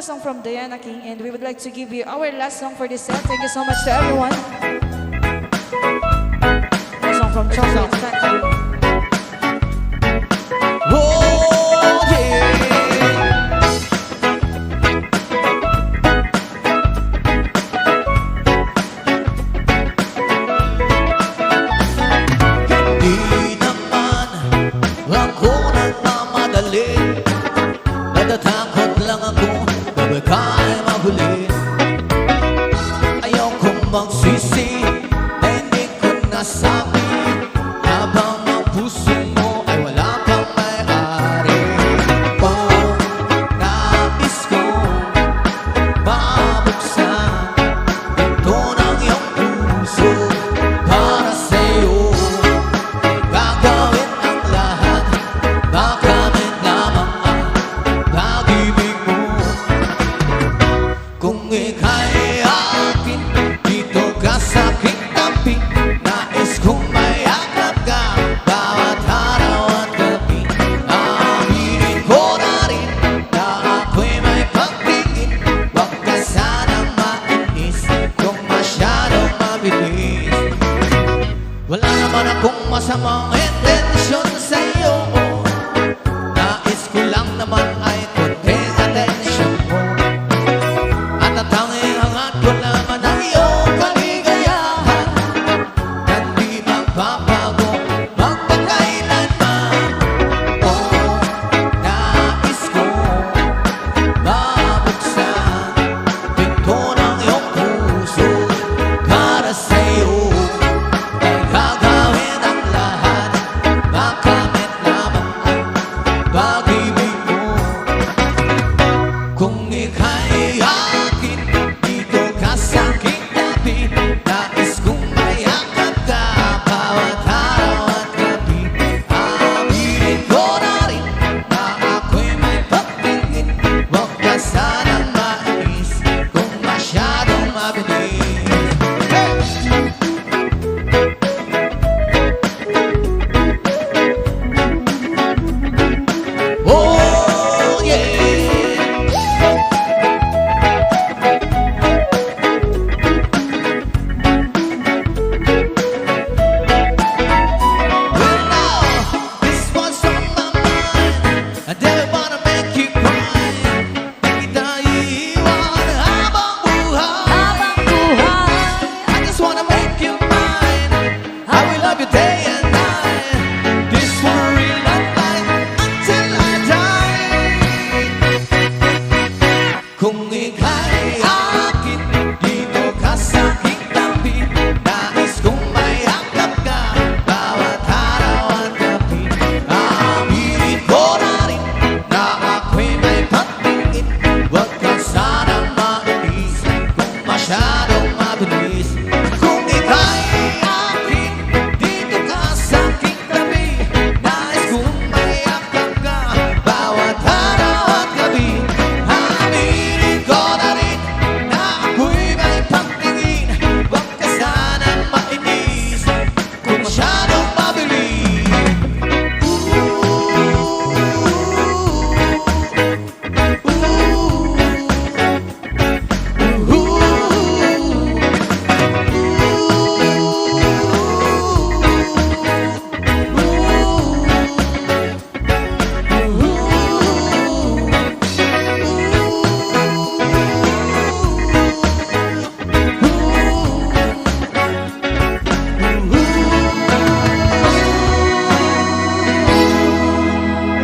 love song from Diana King, and we would like to give you our last song for this set. Thank you so much to everyone. A song from Chocolate Factory. Oh, yeah. Hindi naman ako nagmamadali, natatakot lang ako na bigay mahuli. Ayokong magsisi na hindi ko nasabi, habang ang puso mo ay wala pang may-ari. Oh, nais kong mabuksan ito ng iyong puso para sa'yo. Gagawin ang lahat, makamit lamang ang pag-ibig mo. Kung ika'y akin, dito ka sa aking tabi. Nais kong mayakap ka bawat araw at gabi. Aminin ko na rin na ako'y may pagtingin. Huwag ka sanang mainis kung masyadong mabilis. Wala naman akong masamang intensyon sa'yo. Nais ko lang naman ay konting atensyon mo. At ang tanging hangat ko naman ang iyong kaligayahan, na di magbabago magpakailanman. Oh, nais ko mabuksan pinto ng iyong puso para sa'yo. Ay gagawin ang lahat, makamit lamang ang pag-ibig mo. Kung ika'y akin, dito ka sa aking tabi. Nais kong mayakap ka bawat araw at gabi. Aminin ko na rin na ako'y may pagtingin. Huwag ka sanang mainis kung masyadong mabilis. Oh, yeah. Well, now, this one's on my mind. I didn't wanna make you cry. Di kita iiwan habang buhay. I just wanna make you mine. I will love you day and night. This will real not lie until I die. Kung ika'y akin, dito ka sa aking tabi. Nais kong mayakap ka bawat araw at gabi. Aminin ko na rin na ako'y may pagtingin. Huwag ka sanang mainis kung masyadong mabilis. Kung ika'y akin, dito ka sa aking tabi. Nais kong mayakap ka bawat araw at gabi. Aminin ko na rin na ako'y may pagtingin. Huwag ka sanang mainis kung masyadong mabilis.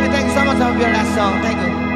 Thank you so much for your last song. Thank you.